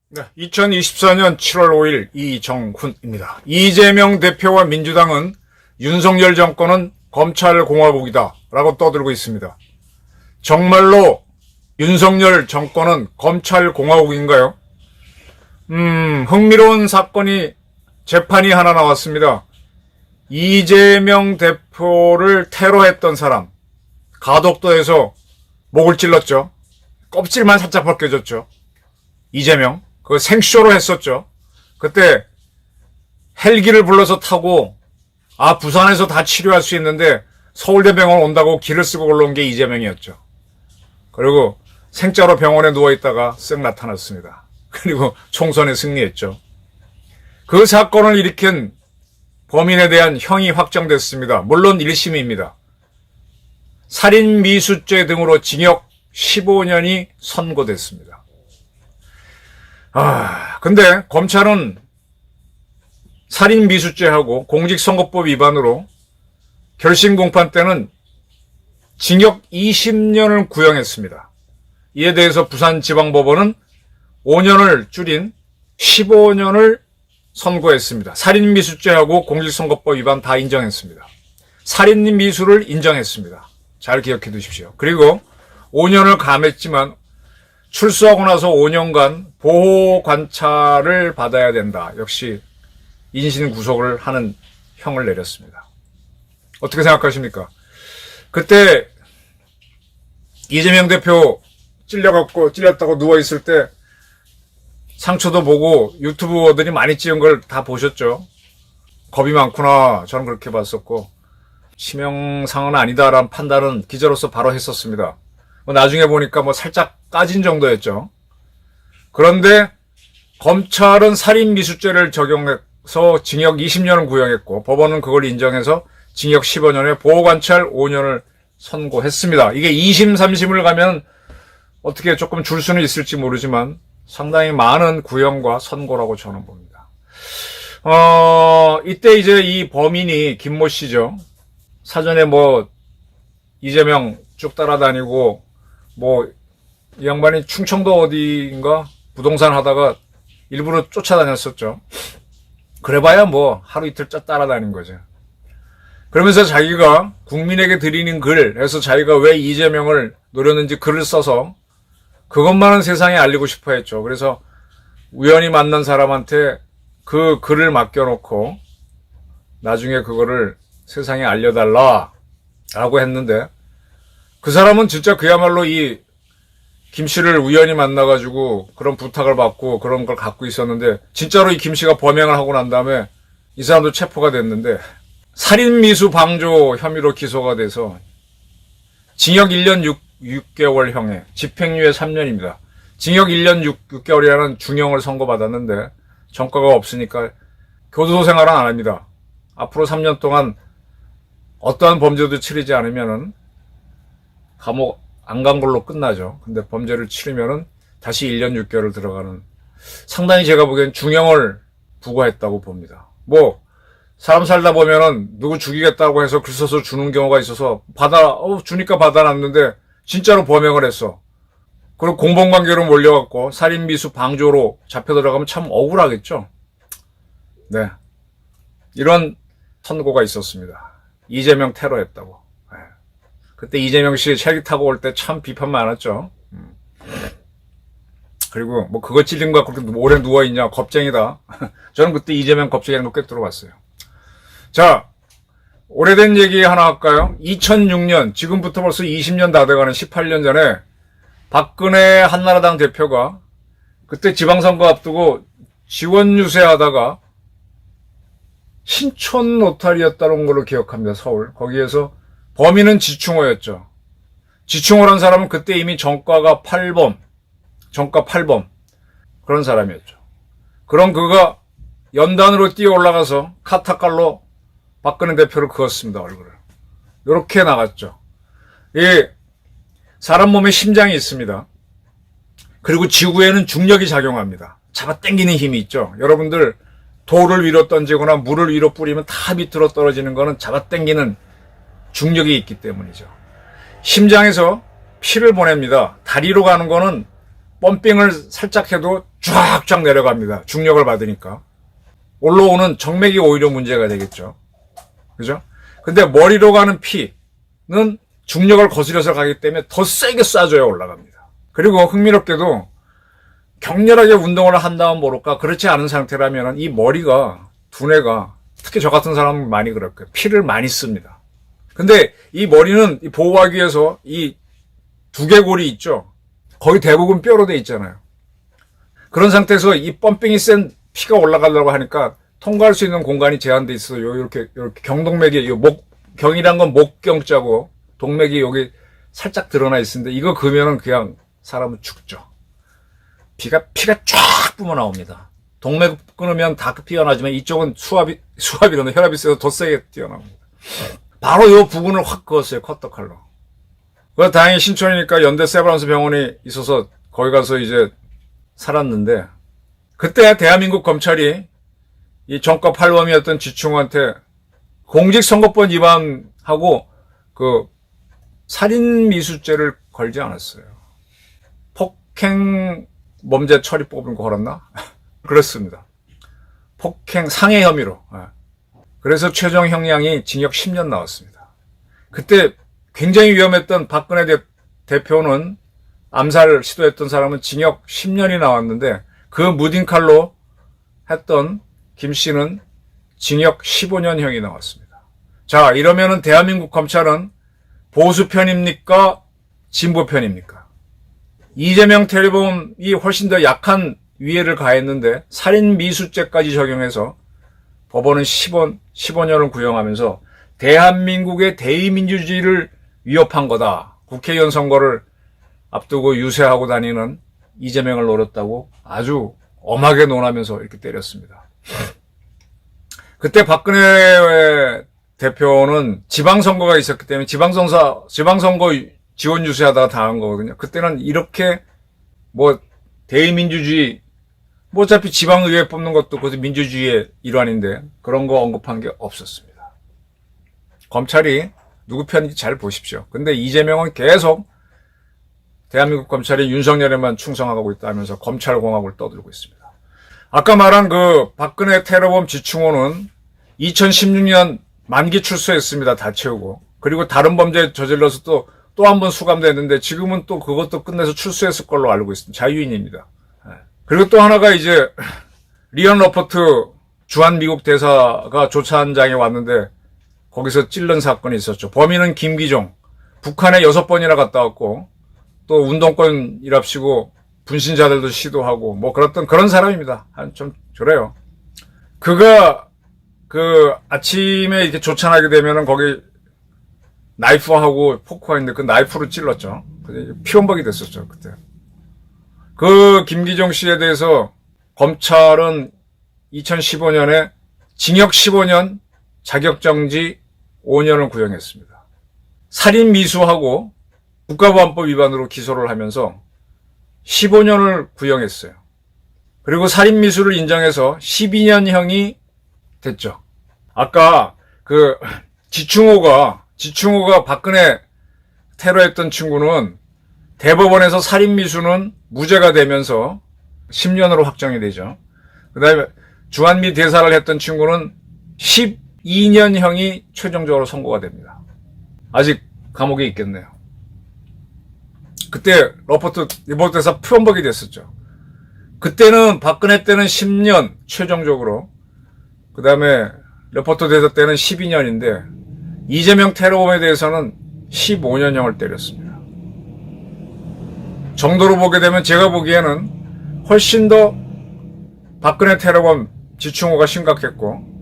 네, 2024년 7월 5일 이정훈입니다. 이재명 대표와 민주당은 윤석열 정권은 검찰공화국이다 라고 떠들고 있습니다. 정말로 윤석열 정권은 검찰공화국인가요? 흥미로운 재판이 하나 나왔습니다. 이재명 대표를 테러했던 사람, 가덕도에서 목을 찔렀죠. 껍질만 살짝 벗겨졌죠. 이재명. 그거 생쇼로 했었죠. 그때 헬기를 불러서 타고 부산에서 다 치료할 수 있는데 서울대병원 온다고 길을 쓰고 올라온 게 이재명이었죠. 그리고 생짜로 병원에 누워있다가 쓱 나타났습니다. 그리고 총선에 승리했죠. 그 사건을 일으킨 범인에 대한 형이 확정됐습니다. 물론 1심입니다. 살인미수죄 등으로 징역 15년이 선고됐습니다. 근데 검찰은 살인미수죄하고 공직선거법 위반으로 결심 공판 때는 징역 20년을 구형했습니다. 이에 대해서 부산지방법원은 5년을 줄인 15년을 선고했습니다. 살인미수죄하고 공직선거법 위반 다 인정했습니다. 살인미수를 인정했습니다. 잘 기억해 두십시오. 그리고 5년을 감했지만 출소하고 나서 5년간 보호관찰을 받아야 된다. 역시 인신구속을 하는 형을 내렸습니다. 어떻게 생각하십니까? 그때 이재명 대표 찔렸다고 누워있을 때 상처도 보고 유튜버들이 많이 찍은 걸 다 보셨죠? 겁이 많구나. 저는 그렇게 봤었고 치명상은 아니다라는 판단은 기자로서 바로 했었습니다. 나중에 보니까 살짝 까진 정도였죠. 그런데 검찰은 살인미수죄를 적용해서 징역 20년을 구형했고 법원은 그걸 인정해서 징역 15년에 보호관찰 5년을 선고했습니다. 이게 2심, 3심을 가면 어떻게 조금 줄 수는 있을지 모르지만 상당히 많은 구형과 선고라고 저는 봅니다. 이때 이제 이 범인이 김모 씨죠. 사전에 이재명 쭉 따라다니고 이 양반이 충청도 어디인가 부동산 하다가 일부러 쫓아다녔었죠. 그래봐야 하루 이틀 따라다닌 거죠. 그러면서 자기가 국민에게 드리는 글에서 자기가 왜 이재명을 노렸는지 글을 써서 그것만은 세상에 알리고 싶어 했죠. 그래서 우연히 만난 사람한테 그 글을 맡겨놓고 나중에 그거를 세상에 알려달라라고 했는데 그 사람은 진짜 그야말로 이 김 씨를 우연히 만나가지고 그런 부탁을 받고 그런 걸 갖고 있었는데 진짜로 이 김 씨가 범행을 하고 난 다음에 이 사람도 체포가 됐는데 살인미수 방조 혐의로 기소가 돼서 징역 1년 6개월형에 집행유예 3년입니다. 징역 1년 6개월이라는 중형을 선고받았는데 전과가 없으니까 교도소 생활은 안 합니다. 앞으로 3년 동안 어떠한 범죄도 치르지 않으면은 감옥 안 간 걸로 끝나죠. 근데 범죄를 치르면은 다시 1년 6개월을 들어가는 상당히 제가 보기엔 중형을 부과했다고 봅니다. 사람 살다 보면은 누구 죽이겠다고 해서 글 써서 주는 경우가 있어서 주니까 받아놨는데 진짜로 범행을 했어. 그리고 공범관계로 몰려갖고 살인미수 방조로 잡혀 들어가면 참 억울하겠죠. 네. 이런 선고가 있었습니다. 이재명 테러했다고. 그때 이재명 씨 헬기 타고 올 때 참 비판 많았죠. 그리고 그거 찔린 거 그렇게 오래 누워있냐 겁쟁이다. 저는 그때 이재명 겁쟁이라는 거 꽤 들어봤어요. 자, 오래된 얘기 하나 할까요? 2006년, 지금부터 벌써 20년 다 돼가는 18년 전에 박근혜 한나라당 대표가 그때 지방선거 앞두고 지원 유세하다가 신촌 노탈이었다는 걸로 기억합니다. 서울. 거기에서 범인은 지충호였죠. 지충호란 사람은 그때 이미 정가 8범 그런 사람이었죠. 그럼 그가 연단으로 뛰어 올라가서 카타칼로 박근혜 대표를 그었습니다. 얼굴을. 이렇게 나갔죠. 사람 몸에 심장이 있습니다. 그리고 지구에는 중력이 작용합니다. 잡아당기는 힘이 있죠. 여러분들 돌을 위로 던지거나 물을 위로 뿌리면 다 밑으로 떨어지는 거는 잡아당기는 중력이 있기 때문이죠. 심장에서 피를 보냅니다. 다리로 가는 거는 펌핑을 살짝 해도 쫙쫙 내려갑니다. 중력을 받으니까. 올라오는 정맥이 오히려 문제가 되겠죠. 그죠? 근데 머리로 가는 피는 중력을 거스려서 가기 때문에 더 세게 쏴줘야 올라갑니다. 그리고 흥미롭게도 격렬하게 운동을 한다면 모를까 그렇지 않은 상태라면 이 머리가, 두뇌가, 특히 저 같은 사람은 많이 그럴 거예요. 피를 많이 씁니다. 근데 이 머리는 보호하기 위해서 이 두개골이 있죠. 거의 대부분 뼈로 돼 있잖아요. 그런 상태에서 이 펌핑이 센 피가 올라가려고 하니까 통과할 수 있는 공간이 제한돼 있어요. 이렇게 경동맥이, 경이란 건 목경자고 동맥이 여기 살짝 드러나 있는데 이거 그으면은 그냥 사람은 죽죠. 피가 쫙 뿜어 나옵니다. 동맥 끊으면 다 피가 나지만 이쪽은 수압이라는 혈압이 세서 더 세게 뛰어나옵니다. 바로 이 부분을 확 그었어요. 커터칼로. 그 다행히 신촌이니까 연대 세브란스 병원이 있어서 거기 가서 이제 살았는데, 그때 대한민국 검찰이 이 정과 팔범이었던 지충호한테 공직선거법 위반하고 그 살인미수죄를 걸지 않았어요. 폭행 범죄 처리법을 걸었나? 그렇습니다. 폭행 상해 혐의로. 그래서 최종 형량이 징역 10년 나왔습니다. 그때 굉장히 위험했던 박근혜 대표는 암살 시도했던 사람은 징역 10년이 나왔는데 그 무딘칼로 했던 김 씨는 징역 15년형이 나왔습니다. 자, 이러면은 대한민국 검찰은 보수 편입니까? 진보 편입니까? 이재명 테러범이 훨씬 더 약한 위해를 가했는데 살인 미수죄까지 적용해서 법원은 15년을 구형하면서 대한민국의 대의민주주의를 위협한 거다. 국회의원 선거를 앞두고 유세하고 다니는 이재명을 노렸다고 아주 엄하게 논하면서 이렇게 때렸습니다. 그때 박근혜 대표는 지방선거가 있었기 때문에 지방선거 지원 유세하다가 당한 거거든요. 그때는 이렇게 대의민주주의, 어차피 지방의회 뽑는 것도 그것도 민주주의의 일환인데 그런 거 언급한 게 없었습니다. 검찰이 누구 편인지 잘 보십시오. 근데 이재명은 계속 대한민국 검찰이 윤석열에만 충성하고 있다면서 검찰공화국을 떠들고 있습니다. 아까 말한 그 박근혜 테러범 지충호는 2016년 만기 출소했습니다. 다 채우고. 그리고 다른 범죄 저질러서 또 한 번 수감됐는데 지금은 또 그것도 끝내서 출소했을 걸로 알고 있습니다. 자유인입니다. 그리고 또 하나가 이제 리언 러퍼트 주한 미국 대사가 조차한장에 왔는데 거기서 찔른 사건이 있었죠. 범인은 김기종. 북한에 6번이나 갔다 왔고 또 운동권이랍시고 분신자들도 시도하고 그런 사람입니다. 좀 그래요. 그가 아침에 이렇게 조찬하게 되면은 거기 나이프하고 포크가 있는데 그 나이프로 찔렀죠. 피원박이 됐었죠, 그때. 그 김기종 씨에 대해서 검찰은 2015년에 징역 15년, 자격정지 5년을 구형했습니다. 살인 미수하고 국가보안법 위반으로 기소를 하면서 15년을 구형했어요. 그리고 살인 미수를 인정해서 12년형이 됐죠. 아까 지충호가 박근혜 테러했던 친구는 대법원에서 살인 미수는 무죄가 되면서 10년으로 확정이 되죠. 그 다음에 주한미 대사를 했던 친구는 12년형이 최종적으로 선고가 됩니다. 아직 감옥에 있겠네요. 그때 러퍼트 대사 표현박이 됐었죠. 그때는 박근혜 때는 10년 최종적으로, 그 다음에 러퍼트 대사 때는 12년인데 이재명 테러범에 대해서는 15년형을 때렸습니다. 정도로 보게 되면 제가 보기에는 훨씬 더 박근혜 테러범 지충호가 심각했고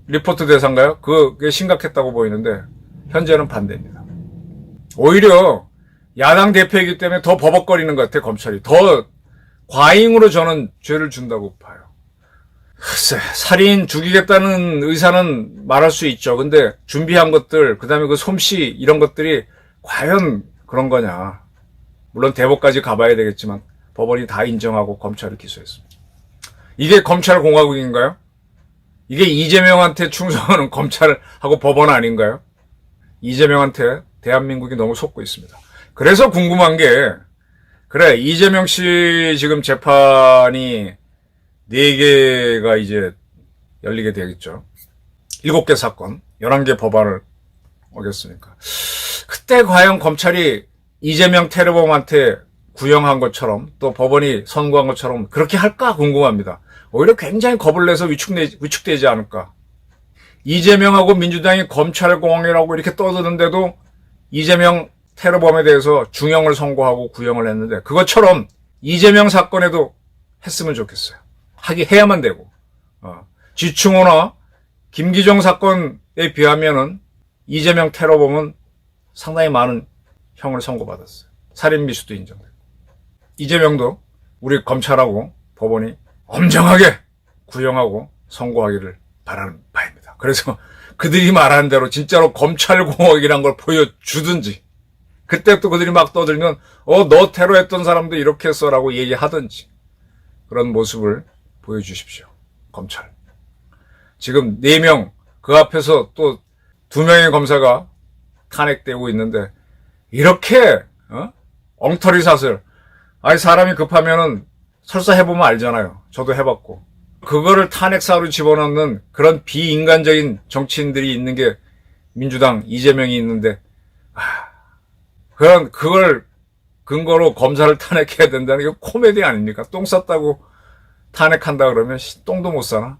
리포트 대사인가요? 그게 심각했다고 보이는데 현재는 반대입니다. 오히려 야당 대표이기 때문에 더 버벅거리는 것 같아요. 검찰이 더 과잉으로 저는 죄를 준다고 봐요. 글쎄, 살인 죽이겠다는 의사는 말할 수 있죠. 근데 준비한 것들, 그 다음에 그 솜씨 이런 것들이 과연 그런 거냐. 물론 대법까지 가봐야 되겠지만 법원이 다 인정하고 검찰을 기소했습니다. 이게 검찰 공화국인가요? 이게 이재명한테 충성하는 검찰하고 법원 아닌가요? 이재명한테 대한민국이 너무 속고 있습니다. 그래서 궁금한 게, 그래, 이재명 씨 지금 재판이 4개가 이제 열리게 되겠죠. 7개 사건, 11개 법안을 어겼으니까. 그때 과연 검찰이 이재명 테러범한테 구형한 것처럼 또 법원이 선고한 것처럼 그렇게 할까 궁금합니다. 오히려 굉장히 겁을 내서 위축되지 않을까. 이재명하고 민주당이 검찰공화국이라고 이렇게 떠드는데도 이재명 테러범에 대해서 중형을 선고하고 구형을 했는데 그것처럼 이재명 사건에도 했으면 좋겠어요. 해야만 되고. 지충호나 김기정 사건에 비하면은 이재명 테러범은 상당히 많은 형을 선고받았어요. 살인미수도 인정되고. 이재명도 우리 검찰하고 법원이 엄정하게 구형하고 선고하기를 바라는 바입니다. 그래서 그들이 말하는 대로 진짜로 검찰공화국이란 걸 보여주든지, 그때 또 그들이 막 떠들면 너 테러했던 사람도 이렇게 했어라고 얘기하든지, 그런 모습을 보여주십시오. 검찰. 지금 4명, 그 앞에서 또 2명의 검사가 탄핵되고 있는데 이렇게 엉터리 사슬. 아니 사람이 급하면은 설사 해보면 알잖아요. 저도 해봤고. 그거를 탄핵사로 집어넣는 그런 비인간적인 정치인들이 있는 게 민주당 이재명이 있는데, 그걸 근거로 검사를 탄핵해야 된다는 게 코미디 아닙니까? 똥 쌌다고 탄핵한다 그러면 똥도 못 싸나?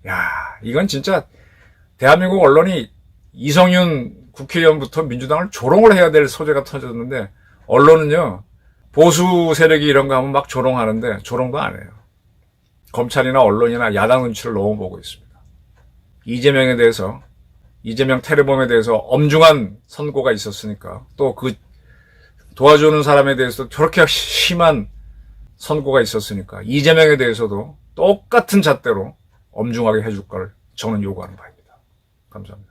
야, 이건 진짜 대한민국 언론이 이성윤 국회의원부터 민주당을 조롱을 해야 될 소재가 터졌는데, 언론은요, 보수 세력이 이런 거 하면 막 조롱하는데 조롱도 안 해요. 검찰이나 언론이나 야당 눈치를 너무 보고 있습니다. 이재명에 대해서, 이재명 테러범에 대해서 엄중한 선고가 있었으니까, 또 그 도와주는 사람에 대해서 저렇게 심한 선고가 있었으니까 이재명에 대해서도 똑같은 잣대로 엄중하게 해줄 걸 저는 요구하는 바입니다. 감사합니다.